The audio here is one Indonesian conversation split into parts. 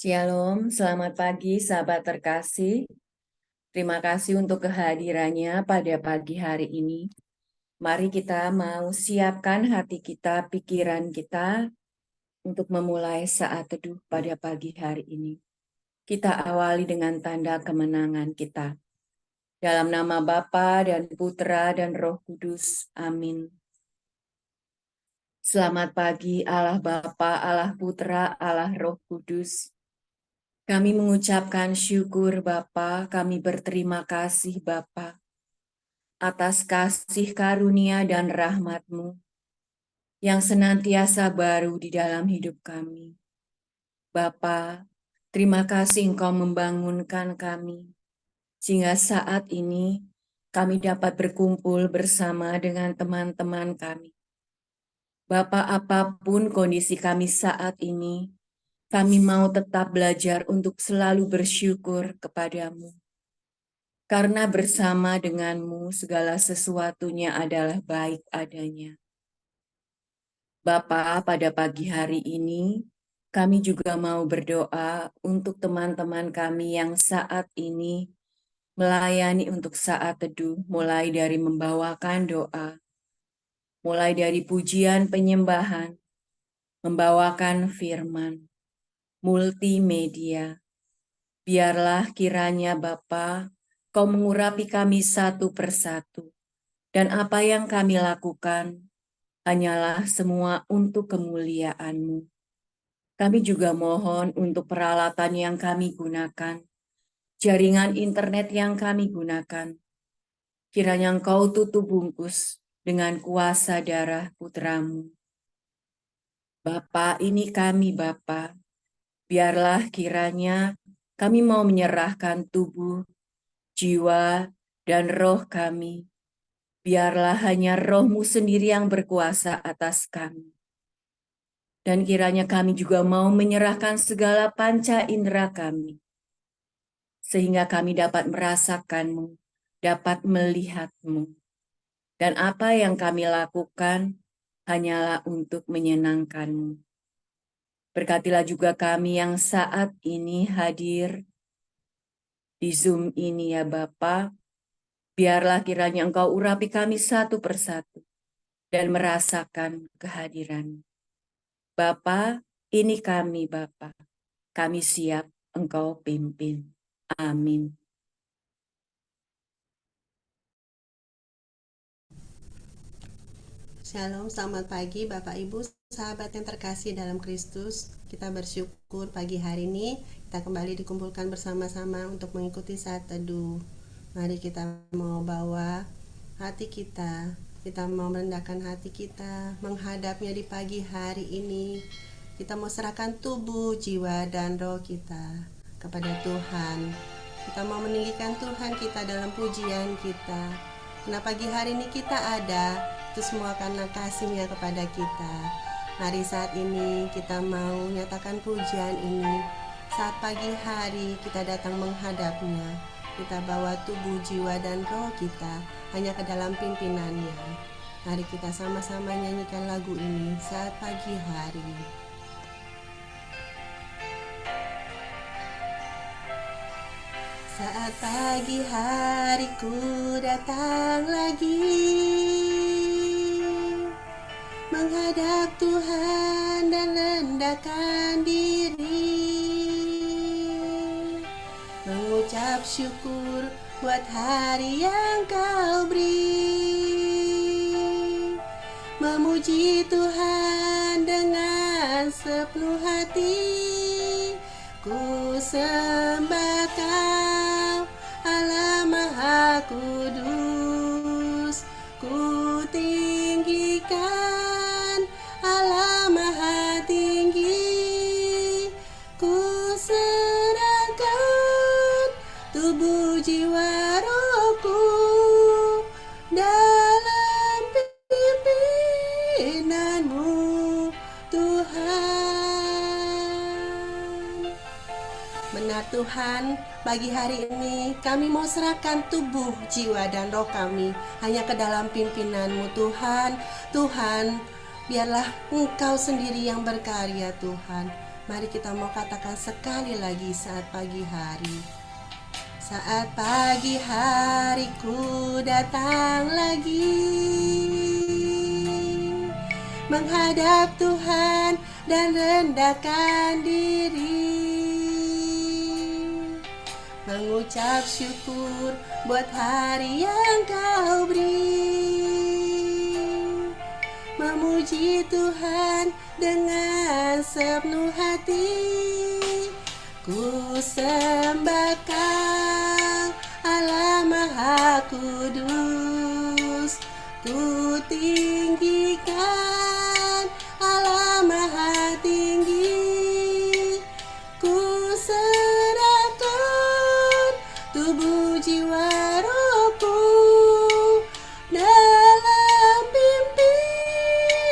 Shalom, selamat pagi sahabat terkasih. Terima kasih untuk kehadirannya pada pagi hari ini. Mari kita mau siapkan hati kita, pikiran kita untuk memulai saat teduh pada pagi hari ini. Kita awali dengan tanda kemenangan kita. Dalam nama Bapa dan Putra dan Roh Kudus. Amin. Selamat pagi Allah Bapa, Allah Putra, Allah Roh Kudus. Kami mengucapkan syukur Bapa, kami berterima kasih Bapa atas kasih karunia dan rahmat-Mu yang senantiasa baru di dalam hidup kami. Bapa, terima kasih Engkau membangunkan kami, sehingga saat ini kami dapat berkumpul bersama dengan teman-teman kami. Bapa, apapun kondisi kami saat ini, kami mau tetap belajar untuk selalu bersyukur kepadamu. Karena bersama denganmu segala sesuatunya adalah baik adanya. Bapa, pada pagi hari ini, kami juga mau berdoa untuk teman-teman kami yang saat ini melayani untuk saat teduh, mulai dari membawakan doa, mulai dari pujian penyembahan, membawakan firman, multimedia. Biarlah kiranya Bapa, Kau mengurapi kami satu persatu, dan apa yang kami lakukan hanyalah semua untuk kemuliaan-Mu. Kami juga mohon untuk peralatan yang kami gunakan, jaringan internet yang kami gunakan. Kiranya Engkau tutup bungkus dengan kuasa darah Putra-Mu. Bapa, ini kami Bapa, biarlah kiranya kami mau menyerahkan tubuh, jiwa, dan roh kami. Biarlah hanya Roh-Mu sendiri yang berkuasa atas kami. Dan kiranya kami juga mau menyerahkan segala panca indera kami, sehingga kami dapat merasakan-Mu, dapat melihat-Mu. Dan apa yang kami lakukan hanyalah untuk menyenangkan-Mu. Berkatilah juga kami yang saat ini hadir di Zoom ini ya Bapa. Biarlah kiranya Engkau urapi kami satu persatu dan merasakan kehadiran. Bapa, ini kami Bapa. Kami siap Engkau pimpin. Amin. Shalom, selamat pagi Bapak Ibu, sahabat yang terkasih dalam Kristus. Kita bersyukur pagi hari ini kita kembali dikumpulkan bersama-sama untuk mengikuti saat teduh. Mari kita mau bawa hati kita mau merendahkan hati kita, menghadapnya di pagi hari ini. Kita mau serahkan tubuh, jiwa, dan roh kita kepada Tuhan. Kita mau meninggikan Tuhan kita dalam pujian kita. Karena pagi hari ini kita ada, itu semua karena kasih-Nya kepada kita. Mari saat ini kita mau nyatakan pujian ini. Saat pagi hari kita datang menghadapnya, kita bawa tubuh, jiwa, dan roh kita hanya ke dalam pimpinannya. Mari kita sama-sama nyanyikan lagu ini saat pagi hari. Saat pagi hariku datang lagi, menghadap Tuhan dan rendahkan diri, mengucap syukur buat hari yang Kau beri, memuji Tuhan dengan sepenuh hati. Ku sembah Kau, Allah Maha Kudus. Ku tinggikan Allah Maha Tinggi. Ku serahkan tubuh, jiwa, rohku dalam pimpinanmu, Tuhan. Benar Tuhan, pagi hari ini kami mau serahkan tubuh, jiwa, dan roh kami hanya ke dalam pimpinanmu Tuhan. Tuhan, biarlah Engkau sendiri yang berkarya Tuhan. Mari kita mau katakan sekali lagi saat pagi hari. Saat pagi hariku datang lagi menghadap Tuhan dan rendahkan diri, mengucap syukur buat hari yang Kau beri, memuji Tuhan dengan sepenuh hati. Ku sembah Kau, Allah Maha Kudus. Ku tinggikan Allah Maha Tinggi. Ku serahkan tubuh jiwa rohku dalam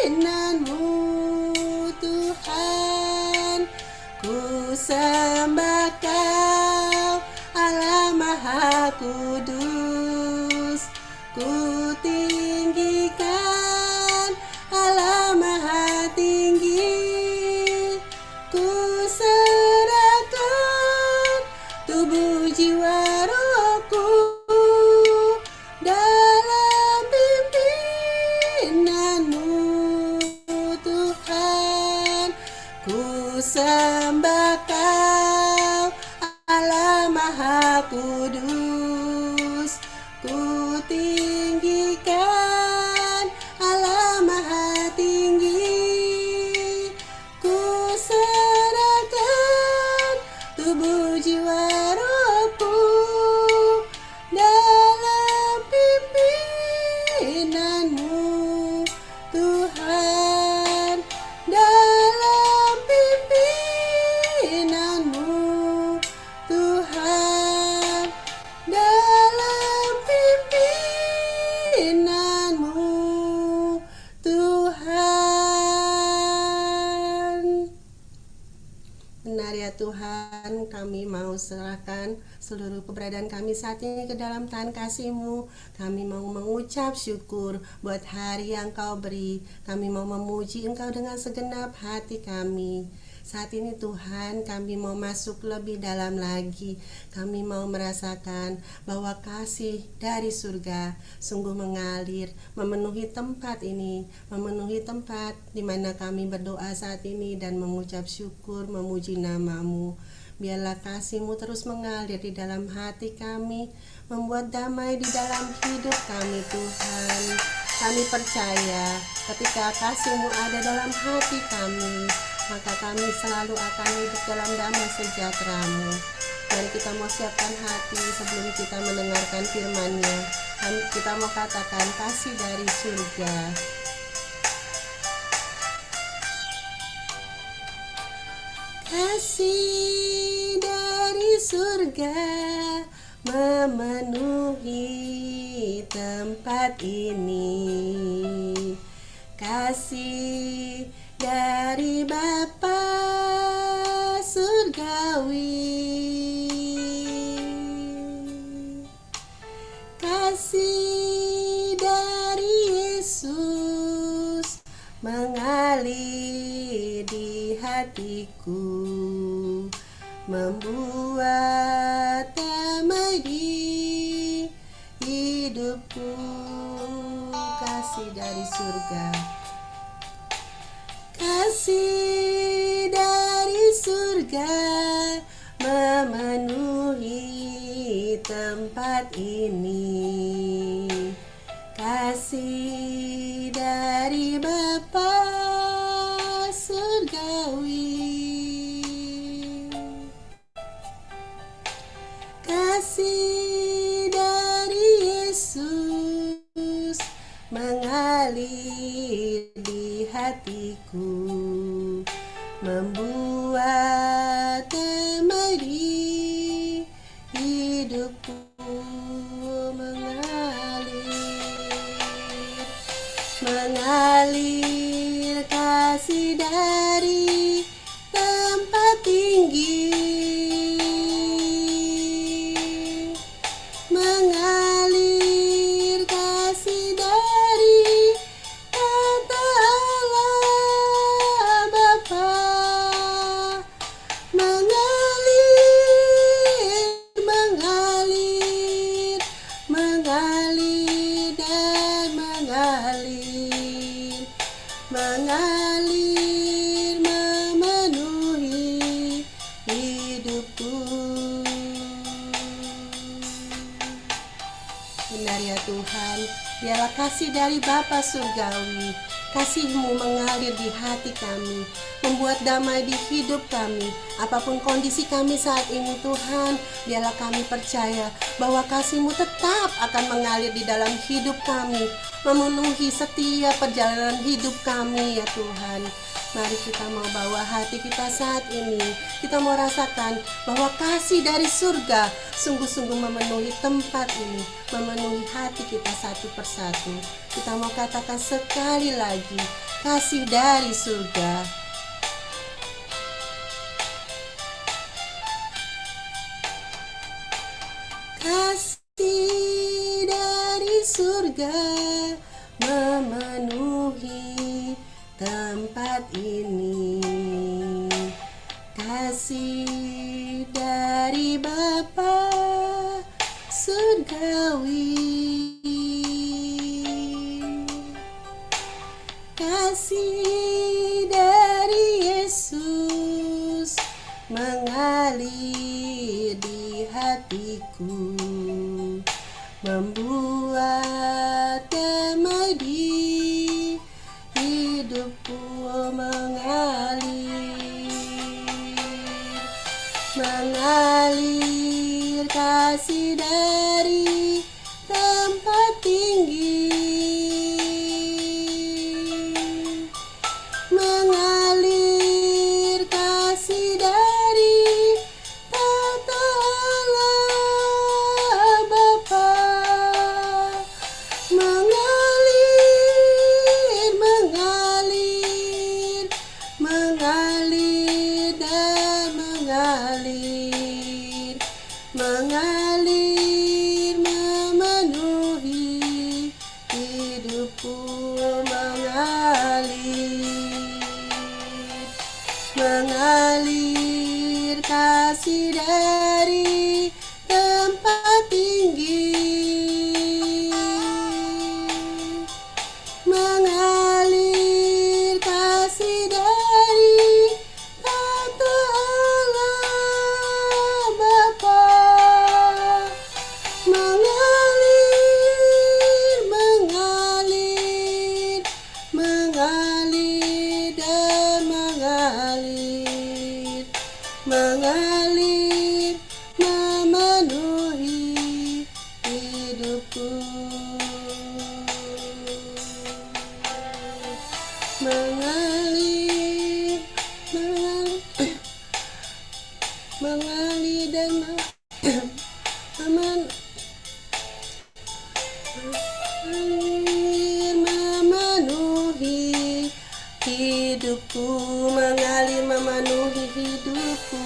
pimpinanmu Tuhan. Ku sembah Kau, Allah Maha Kudus. Ku tinggikan Allah Maha Tinggi. Ku serahkan tubuh jiwa rohku dalam pimpinanmu Tuhan. Ku sembah Kau, Allah Maha Kudus. Ku tinggikan Allah Maha Tinggi. Ku serahkan tubuh jiwa rohku dalam pimpinanmu Tuhan. Dalam pimpinanmu Tuhan. Dalam pimpinanmu Tuhan. Benar ya Tuhan, kami mau serahkan seluruh keberadaan kami saat ini ke dalam tangan kasih-Mu. Kami mau mengucap syukur buat hari yang Kau beri. Kami mau memuji Engkau dengan segenap hati kami. Saat ini Tuhan, kami mau masuk lebih dalam lagi. Kami mau merasakan bahwa kasih dari surga sungguh mengalir, memenuhi tempat ini, memenuhi tempat di mana kami berdoa saat ini dan mengucap syukur, memuji nama-Mu. Biarlah kasih-Mu terus mengalir di dalam hati kami, membuat damai di dalam hidup kami Tuhan. Kami percaya ketika kasih-Mu ada dalam hati kami, maka kami selalu akan hidup dalam damai sejahtera-Mu. Mari kita mau siapkan hati sebelum kita mendengarkan firman-Nya. Kita mau katakan kasih dari surga. Kasih dari surga memenuhi tempat ini. Kasih dari Bapa surgawi. Kasih dari Yesus mengalir di hatiku, membuat damai di hidupku. Kasih dari surga. Kasih dari surga memenuhi tempat ini. Kasih dari Bapa surgawi. Kasih dari Yesus mengalir di hatiku, membuat damai di hidupku. Mengalir kasih dari tempat tinggi, mengalir kasih dari kata Allah Bapa mengalir dan mengalir, mengalir memenuhi hidupku. Benar ya Tuhan, biarlah kasih dari Bapa Surgawi, kasih-Mu mengalir di hati kami, membuat damai di hidup kami. Apapun kondisi kami saat ini Tuhan, biarlah kami percaya bahwa kasih-Mu tetap akan mengalir di dalam hidup kami, memenuhi setiap perjalanan hidup kami ya Tuhan. Mari kita mau bawa hati kita saat ini. Kita mau rasakan bahwa kasih dari surga sungguh-sungguh memenuhi tempat ini, memenuhi hati kita satu persatu. Kita mau katakan sekali lagi, kasih dari surga. Kasih dari surga memenuhi tempat ini, kasih dari Bapa Surgawi, kasih dari Yesus mengalir di hatiku, membuat damai di hidupku, mengalir kasih dari tempat tinggi, mengalir kasih dari tata Allah Bapa, mengalir, mengalir, mengalir dan mengalir, mengalir memenuhi hidupku, mengalir kasih dari tempat tinggi, mengalir kasih dari tata Allah Bapa, mengalir, mengalir, mengalir dan mengalir, mengalir memenuhi hidupku, mengalir, mengalir, mengalir dan mengalir memenuhi hidupku, mengalir memenuhi hidupku,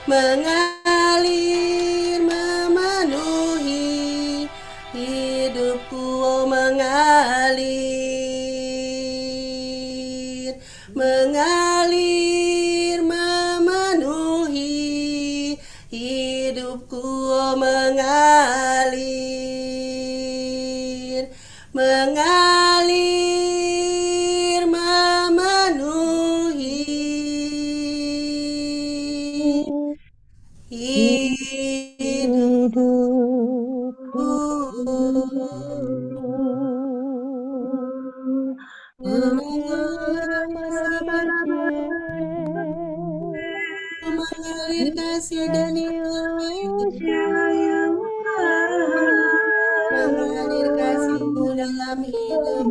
mengalir memenuhi hidupku, oh mengalir, mengalir memenuhi hidupku, oh mengalir, mengalir memenuhi hidupku. Mengalir kasih dari mengalir kasih-Mu dalam hidup.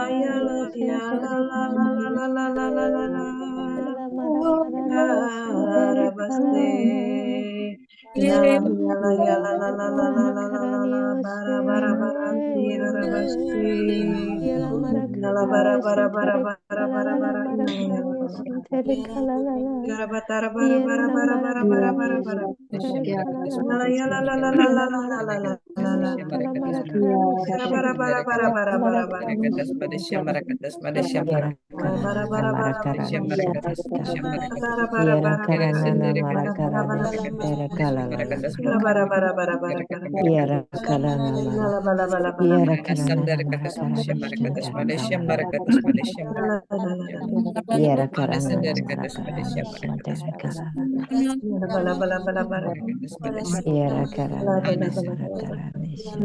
ya la ya la la la la la la la la la la. Arabaste. Ya la ya la ya la la la la la la la la la. Bara bara bara antira rabaste. Ya la bara bara bara bara bara bara. Ya la bara bara. Ya la bara bara bara bara bara bara bara bara. Ya la ya la la la la la la la la la la la. Bara bara bara bara bara bara bara. Bara bara bara bara bara. Bara bara bara bara. Bara bara bara. Bara bara bara bara bara bara. Nala bala bala bala bala. Nala la la la. Nala bala bala bala bala. Nala bala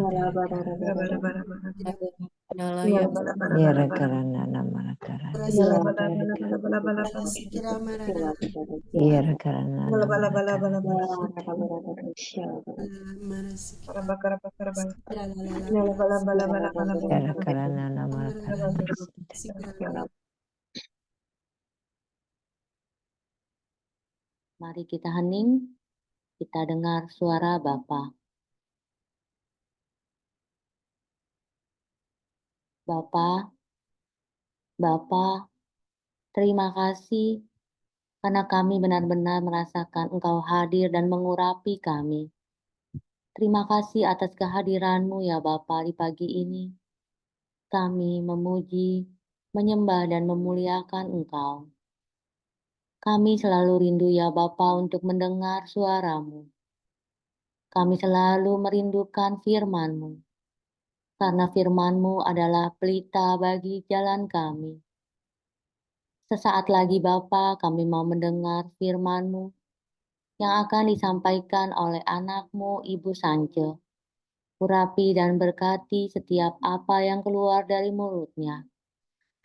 bala bala bala. Bara bara bara bara. Nala bala bara bara bara. Nala bala bala bala bala bala bala. Nala bala bala bala bala. Bara bakara bakara bala. Nala bala bala bala bala bala bala. Mari kita hening, kita dengar suara Bapa. Bapa, Bapa, terima kasih karena kami benar-benar merasakan Engkau hadir dan mengurapi kami. Terima kasih atas kehadiran-Mu ya Bapa di pagi ini. Kami memuji, menyembah dan memuliakan Engkau. Kami selalu rindu ya Bapa untuk mendengar suara-Mu. Kami selalu merindukan firman-Mu. Karena firman-Mu adalah pelita bagi jalan kami. Sesaat lagi Bapa, kami mau mendengar firman-Mu yang akan disampaikan oleh anak-Mu Ibu Sance. Urapi dan berkati setiap apa yang keluar dari mulutnya.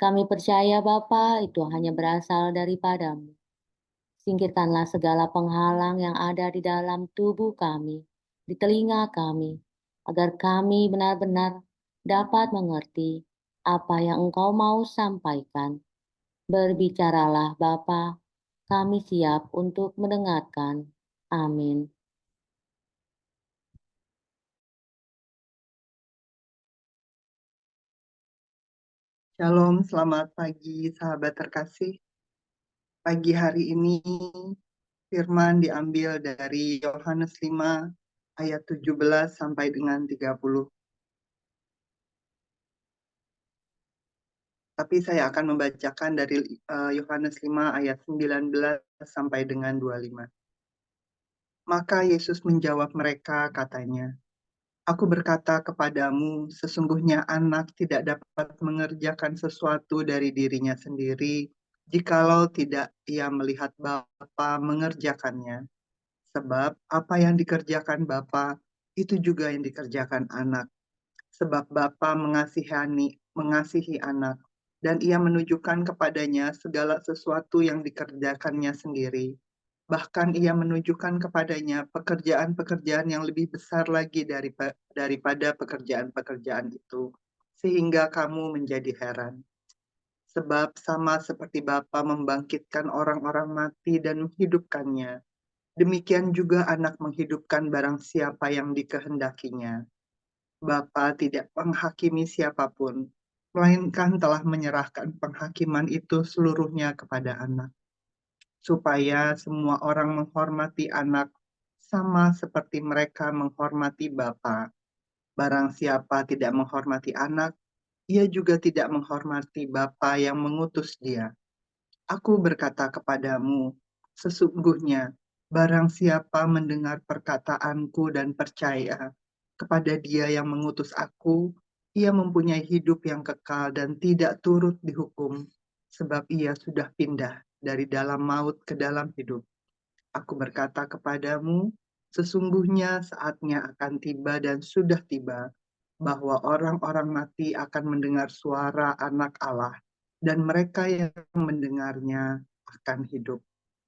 Kami percaya Bapa itu hanya berasal daripada-Mu. Singkirkanlah segala penghalang yang ada di dalam tubuh kami, di telinga kami, agar kami benar-benar dapat mengerti apa yang Engkau mau sampaikan. Berbicaralah Bapa, kami siap untuk mendengarkan. Amin. Shalom, selamat pagi sahabat terkasih. Pagi hari ini firman diambil dari Yohanes 5 ayat 17 sampai dengan 30. Tapi saya akan membacakan dari Yohanes 5 ayat 19 sampai dengan 25. Maka Yesus menjawab mereka, katanya, Aku berkata kepadamu, sesungguhnya anak tidak dapat mengerjakan sesuatu dari dirinya sendiri, jikalau tidak ia melihat Bapa mengerjakannya. Sebab apa yang dikerjakan Bapa, itu juga yang dikerjakan anak. Sebab Bapa mengasihi anak, dan ia menunjukkan kepadanya segala sesuatu yang dikerjakannya sendiri. Bahkan ia menunjukkan kepadanya pekerjaan-pekerjaan yang lebih besar lagi daripada pekerjaan-pekerjaan itu, sehingga kamu menjadi heran. Sebab sama seperti Bapa membangkitkan orang-orang mati dan menghidupkannya, demikian juga anak menghidupkan barang siapa yang dikehendakinya. Bapa tidak menghakimi siapapun, melainkan telah menyerahkan penghakiman itu seluruhnya kepada anak, supaya semua orang menghormati anak sama seperti mereka menghormati Bapa. Barang siapa tidak menghormati anak, ia juga tidak menghormati Bapa yang mengutus dia. Aku berkata kepadamu, sesungguhnya barang siapa mendengar perkataanku dan percaya kepada dia yang mengutus aku, ia mempunyai hidup yang kekal dan tidak turut dihukum, sebab ia sudah pindah dari dalam maut ke dalam hidup. Aku berkata kepadamu, sesungguhnya saatnya akan tiba dan sudah tiba, bahwa orang-orang mati akan mendengar suara Anak Allah, dan mereka yang mendengarnya akan hidup.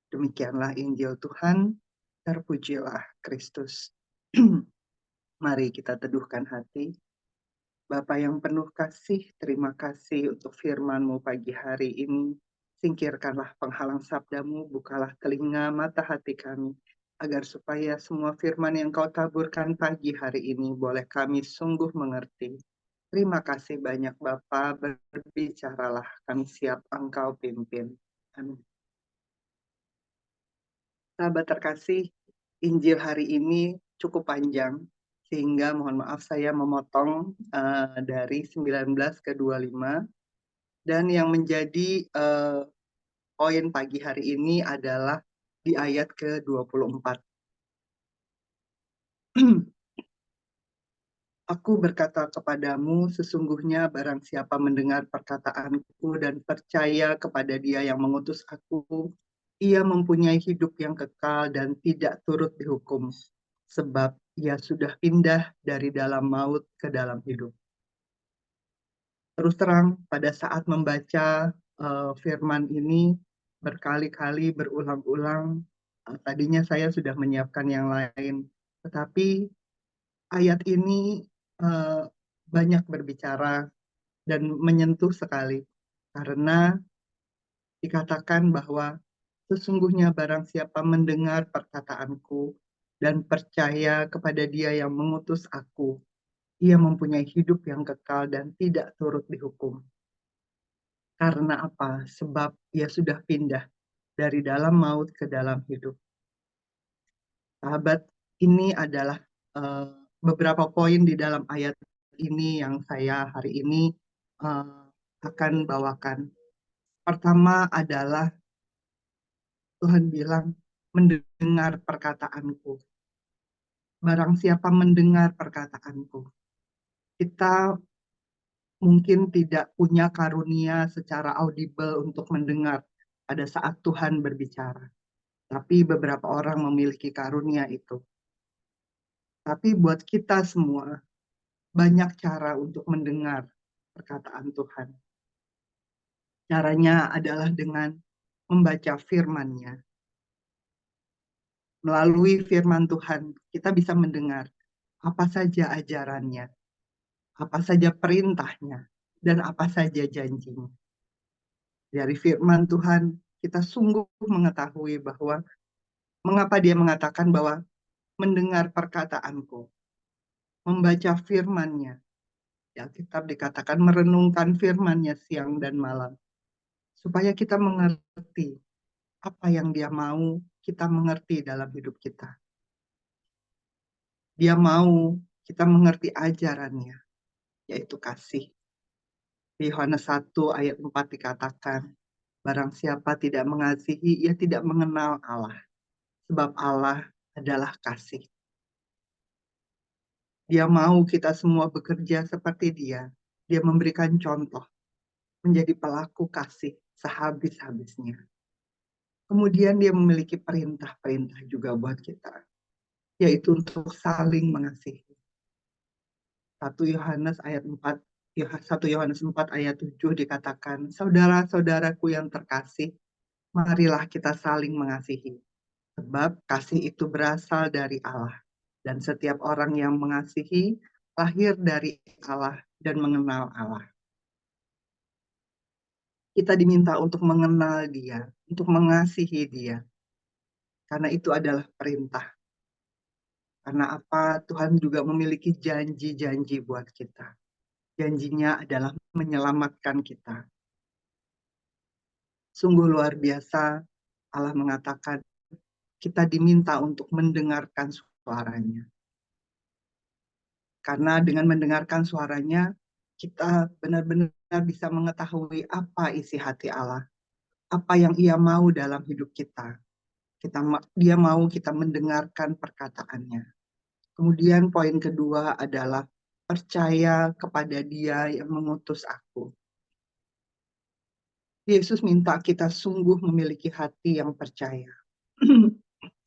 Demikianlah Injil Tuhan, terpujilah Kristus. Mari kita teduhkan hati. Bapa yang penuh kasih, terima kasih untuk firman-Mu pagi hari ini. Singkirkanlah penghalang sabda-Mu, bukalah telinga mata hati kami, agar supaya semua firman yang Kau taburkan pagi hari ini boleh kami sungguh mengerti. Terima kasih banyak Bapa, berbicaralah, kami siap Engkau pimpin. Amin. Sahabat terkasih, Injil hari ini cukup panjang, sehingga mohon maaf saya memotong dari 19 ke 25. Dan yang menjadi poin pagi hari ini adalah di ayat ke-24. Aku berkata kepadamu, sesungguhnya barang siapa mendengar perkataanku dan percaya kepada Dia yang mengutus aku, ia mempunyai hidup yang kekal dan tidak turut dihukum, sebab ia sudah pindah dari dalam maut ke dalam hidup. Terus terang, pada saat membaca firman ini, berkali-kali berulang-ulang, tadinya saya sudah menyiapkan yang lain, tetapi ayat ini banyak berbicara dan menyentuh sekali, karena dikatakan bahwa sesungguhnya barang siapa mendengar perkataanku dan percaya kepada Dia yang mengutus aku, ia mempunyai hidup yang kekal dan tidak turut dihukum. Karena apa? Sebab ia sudah pindah dari dalam maut ke dalam hidup. Sahabat, ini adalah beberapa poin di dalam ayat ini yang saya hari ini akan bawakan. Pertama adalah Tuhan bilang, mendengar perkataanku. Barang siapa mendengar perkataanku. Kita mungkin tidak punya karunia secara audible untuk mendengar pada saat Tuhan berbicara. Tapi beberapa orang memiliki karunia itu. Tapi buat kita semua, banyak cara untuk mendengar perkataan Tuhan. Caranya adalah dengan membaca firman-Nya. Melalui firman Tuhan, kita bisa mendengar apa saja ajarannya, apa saja perintahnya, dan apa saja janjinya. Dari firman Tuhan, kita sungguh mengetahui bahwa mengapa Dia mengatakan bahwa mendengar perkataanku, membaca firman-Nya. Ya, Alkitab dikatakan merenungkan firman-Nya siang dan malam. Supaya kita mengerti apa yang Dia mau kita mengerti dalam hidup kita. Dia mau kita mengerti ajarannya, yaitu kasih. Di Yohanes 1 ayat 4 dikatakan, barang siapa tidak mengasihi, ia tidak mengenal Allah. Sebab Allah adalah kasih. Dia mau kita semua bekerja seperti Dia. Dia memberikan contoh, menjadi pelaku kasih sehabis-habisnya. Kemudian Dia memiliki perintah-perintah juga buat kita, yaitu untuk saling mengasihi. 1 Yohanes 4 ayat 7 dikatakan, saudara-saudaraku yang terkasih, marilah kita saling mengasihi. Sebab kasih itu berasal dari Allah. Dan setiap orang yang mengasihi lahir dari Allah dan mengenal Allah. Kita diminta untuk mengenal Dia, untuk mengasihi Dia. Karena itu adalah perintah. Karena apa? Tuhan juga memiliki janji-janji buat kita. Janjinya adalah menyelamatkan kita. Sungguh luar biasa, Allah mengatakan kita diminta untuk mendengarkan suaranya. Karena dengan mendengarkan suaranya, kita benar-benar bisa mengetahui apa isi hati Allah. Apa yang Ia mau dalam hidup kita. Dia mau kita mendengarkan perkataannya. Kemudian poin kedua adalah percaya kepada Dia yang mengutus aku. Yesus minta kita sungguh memiliki hati yang percaya.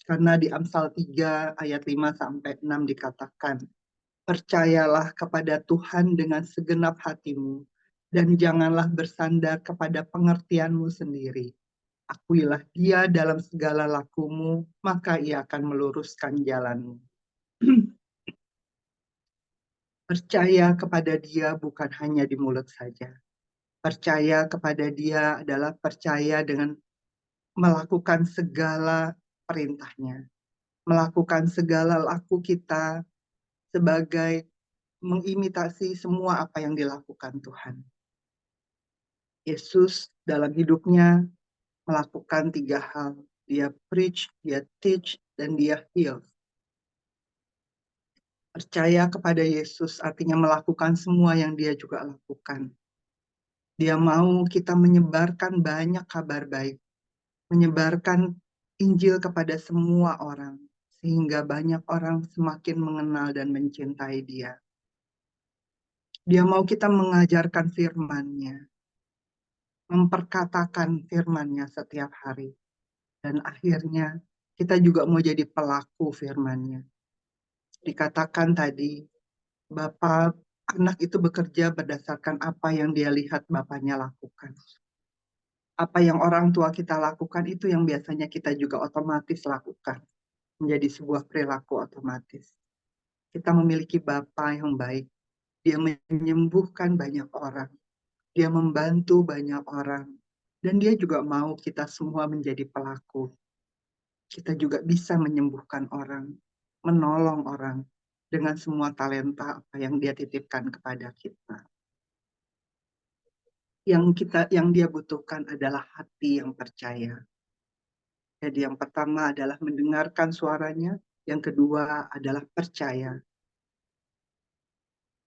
Karena di Amsal 3 ayat 5-6 dikatakan, percayalah kepada Tuhan dengan segenap hatimu, dan janganlah bersandar kepada pengertianmu sendiri. Akuilah Dia dalam segala lakumu, maka Ia akan meluruskan jalanmu. Percaya kepada Dia bukan hanya di mulut saja. Percaya kepada Dia adalah percaya dengan melakukan segala perintahnya, melakukan segala laku kita sebagai mengimitasi semua apa yang dilakukan Tuhan. Yesus dalam hidupnya melakukan 3 hal. Dia preach, dia teach, dan dia heal. Percaya kepada Yesus artinya melakukan semua yang dia juga lakukan. Dia mau kita menyebarkan banyak kabar baik, menyebarkan Injil kepada semua orang, sehingga banyak orang semakin mengenal dan mencintai dia. Dia mau kita mengajarkan firman-Nya, memperkatakan firman-Nya setiap hari. Dan akhirnya kita juga mau jadi pelaku firman-Nya. Dikatakan tadi, Bapak, anak itu bekerja berdasarkan apa yang dia lihat bapaknya lakukan. Apa yang orang tua kita lakukan itu yang biasanya kita juga otomatis lakukan. Menjadi sebuah perilaku otomatis. Kita memiliki Bapa yang baik. Dia menyembuhkan banyak orang. Dia membantu banyak orang. Dan dia juga mau kita semua menjadi pelaku. Kita juga bisa menyembuhkan orang, menolong orang dengan semua talenta apa yang dia titipkan kepada kita. Yang dia butuhkan adalah hati yang percaya. Jadi yang pertama adalah mendengarkan suaranya, yang kedua adalah percaya.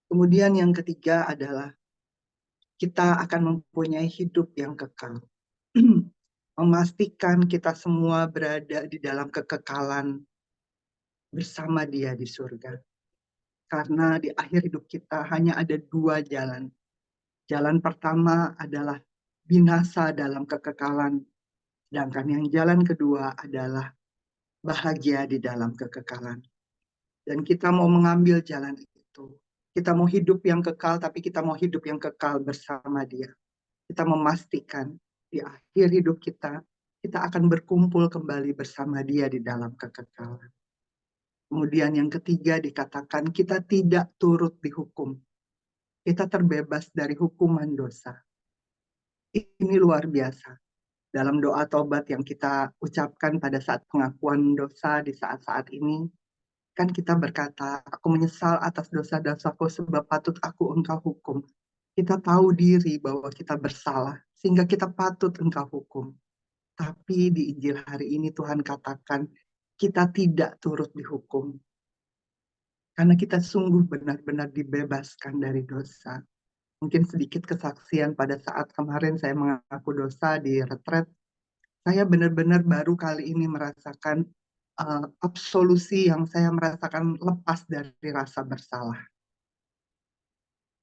Kemudian yang ketiga adalah kita akan mempunyai hidup yang kekal. Memastikan kita semua berada di dalam kekekalan bersama Dia di surga. Karena di akhir hidup kita hanya ada 2 jalan. Jalan pertama adalah binasa dalam kekekalan, sedangkan yang jalan kedua adalah bahagia di dalam kekekalan. Dan kita mau mengambil jalan itu. Kita mau hidup yang kekal, tapi kita mau hidup yang kekal bersama Dia. Kita memastikan di akhir hidup kita akan berkumpul kembali bersama Dia di dalam kekekalan. Kemudian yang ketiga dikatakan kita tidak turut dihukum. Kita terbebas dari hukuman dosa. Ini luar biasa. Dalam doa tobat yang kita ucapkan pada saat pengakuan dosa di saat-saat ini, kan kita berkata, aku menyesal atas dosa-dosaku sebab patut aku engkau hukum. Kita tahu diri bahwa kita bersalah, sehingga kita patut engkau hukum. Tapi di Injil hari ini Tuhan katakan, kita tidak turut dihukum. Karena kita sungguh benar-benar dibebaskan dari dosa. Mungkin sedikit kesaksian pada saat kemarin saya mengaku dosa di retret. Saya benar-benar baru kali ini merasakan absolusi yang saya merasakan lepas dari rasa bersalah.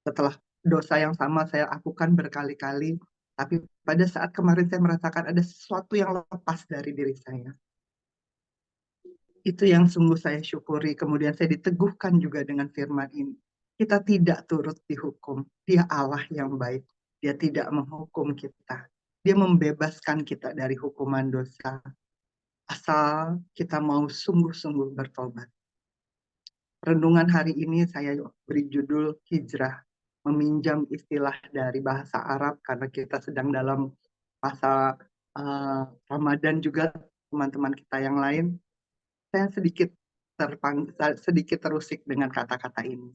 Setelah dosa yang sama saya lakukan berkali-kali, tapi pada saat kemarin saya merasakan ada sesuatu yang lepas dari diri saya. Itu yang sungguh saya syukuri. Kemudian saya diteguhkan juga dengan firman ini. Kita tidak turut dihukum. Dia Allah yang baik. Dia tidak menghukum kita. Dia membebaskan kita dari hukuman dosa. Asal kita mau sungguh-sungguh bertobat. Renungan hari ini saya beri judul Hijrah. Meminjam istilah dari bahasa Arab karena kita sedang dalam masa Ramadan juga teman-teman kita yang lain. Saya sedikit terusik dengan kata-kata ini.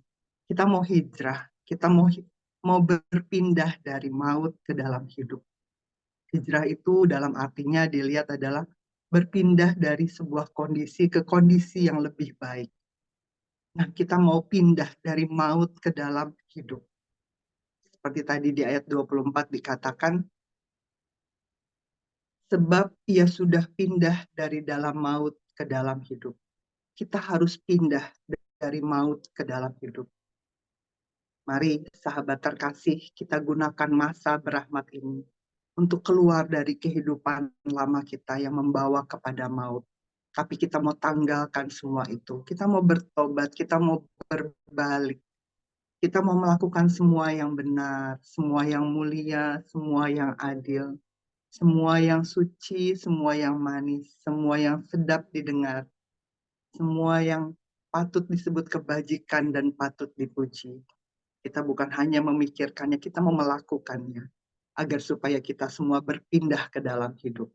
Kita mau hijrah, kita mau berpindah dari maut ke dalam hidup. Hijrah itu dalam artinya dilihat adalah berpindah dari sebuah kondisi ke kondisi yang lebih baik. Nah, kita mau pindah dari maut ke dalam hidup. Seperti tadi di ayat 24 dikatakan, sebab ia sudah pindah dari dalam maut ke dalam hidup. Kita harus pindah dari maut ke dalam hidup. Mari sahabat terkasih, kita gunakan masa berahmat ini untuk keluar dari kehidupan lama kita yang membawa kepada maut. Tapi kita mau tanggalkan semua itu. Kita mau bertobat, kita mau berbalik. Kita mau melakukan semua yang benar, semua yang mulia, semua yang adil, semua yang suci, semua yang manis, semua yang sedap didengar, semua yang patut disebut kebajikan dan patut dipuji. Kita bukan hanya memikirkannya, kita mau melakukannya, agar supaya kita semua berpindah ke dalam hidup.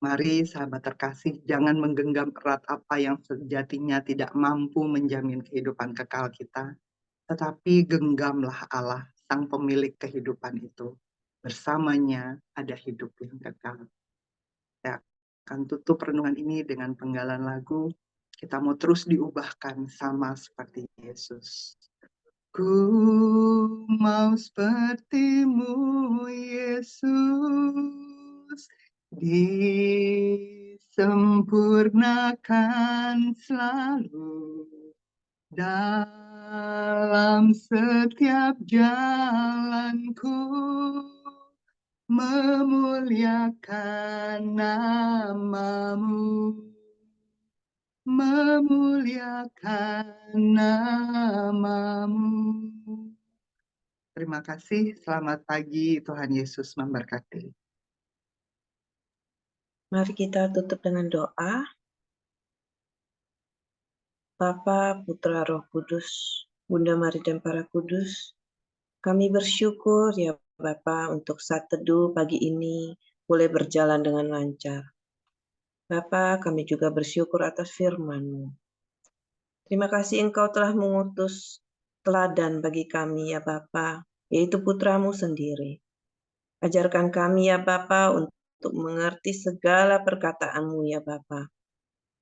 Mari sahabat terkasih, jangan menggenggam erat apa yang sejatinya tidak mampu menjamin kehidupan kekal kita, tetapi genggamlah Allah, Sang Pemilik kehidupan itu. Bersamanya ada hidup yang kekal. Saya akan tutup renungan ini dengan penggalan lagu. Kita mau terus diubahkan sama seperti Yesus. Ku mau sepertimu, Yesus, disempurnakan selalu dalam setiap jalanku, memuliakan namamu, memuliakan namamu. Terima kasih, selamat pagi, Tuhan Yesus memberkati. Mari kita tutup dengan doa. Bapa, Putra, Roh Kudus, Bunda Mari dan para kudus, kami bersyukur ya Bapa untuk saat teduh pagi ini boleh berjalan dengan lancar. Bapa, kami juga bersyukur atas firman-Mu. Terima kasih Engkau telah mengutus teladan bagi kami ya Bapa, yaitu Putra-Mu sendiri. Ajarkan kami ya Bapa untuk mengerti segala perkataan-Mu ya Bapa.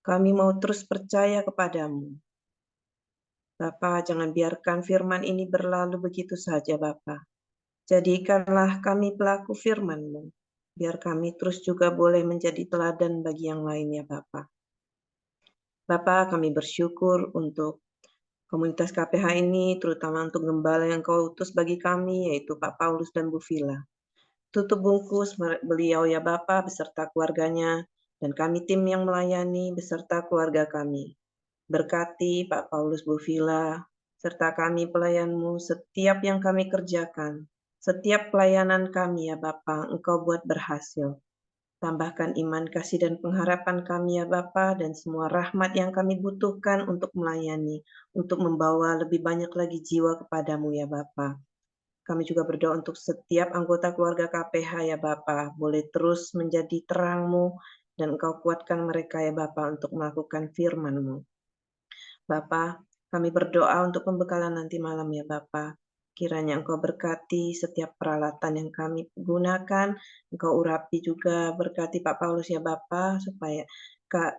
Kami mau terus percaya kepadamu. Bapa, jangan biarkan firman ini berlalu begitu saja, Bapa. Jadikanlah kami pelaku firman-Mu, biar kami terus juga boleh menjadi teladan bagi yang lain ya Bapa. Bapa, kami bersyukur untuk komunitas KPH ini, terutama untuk gembala yang Kau utus bagi kami, yaitu Pak Paulus dan Bu Vila. Tutup bungkus beliau ya Bapa beserta keluarganya, dan kami tim yang melayani beserta keluarga kami. Berkati Pak Paulus Bu Vila, serta kami pelayan-Mu setiap yang kami kerjakan, setiap pelayanan kami ya Bapa, Engkau buat berhasil. Tambahkan iman, kasih, dan pengharapan kami ya Bapa, dan semua rahmat yang kami butuhkan untuk melayani, untuk membawa lebih banyak lagi jiwa kepadamu ya Bapa. Kami juga berdoa untuk setiap anggota keluarga KPH ya Bapa, boleh terus menjadi terang-Mu, dan Engkau kuatkan mereka ya Bapa untuk melakukan firman-Mu. Bapa, kami berdoa untuk pembekalan nanti malam ya Bapa. Kiranya Engkau berkati setiap peralatan yang kami gunakan. Engkau urapi juga, berkati Pak Paulus ya Bapa, supaya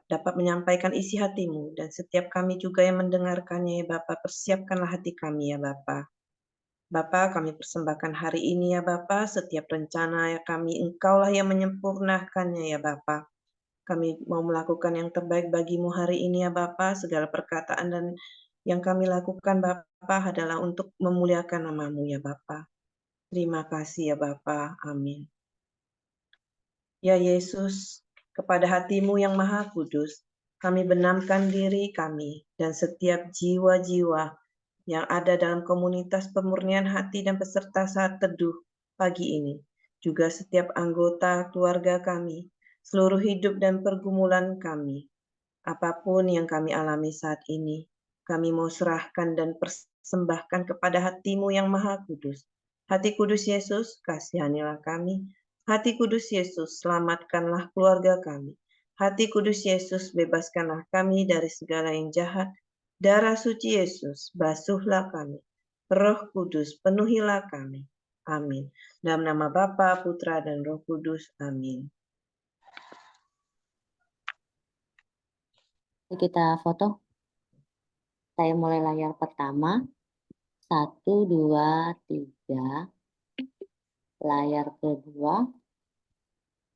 dapat menyampaikan isi hati-Mu. Dan setiap kami juga yang mendengarkannya ya Bapa, persiapkanlah hati kami ya Bapa. Bapa, kami persembahkan hari ini ya Bapa, setiap rencana ya kami, Engkaulah yang menyempurnakannya ya Bapa. Kami mau melakukan yang terbaik bagi-Mu hari ini ya Bapa. Segala perkataan dan yang kami lakukan Bapa adalah untuk memuliakan nama-Mu ya Bapa. Terima kasih ya Bapa. Amin. Ya Yesus, kepada hati-Mu yang maha kudus, kami benamkan diri kami dan setiap jiwa-jiwa yang ada dalam komunitas pemurnian hati dan peserta saat teduh pagi ini. Juga setiap anggota keluarga kami, seluruh hidup dan pergumulan kami, apapun yang kami alami saat ini, kami mau serahkan dan persembahkan kepada hati-Mu yang maha kudus. Hati kudus Yesus, kasihanilah kami. Hati kudus Yesus, selamatkanlah keluarga kami. Hati kudus Yesus, bebaskanlah kami dari segala yang jahat. Darah suci Yesus, basuhlah kami. Roh Kudus, penuhilah kami. Amin. Dalam nama Bapa, Putra, dan Roh Kudus. Amin. Kita foto. Saya mulai layar pertama. 1, 2, 3. Layar kedua.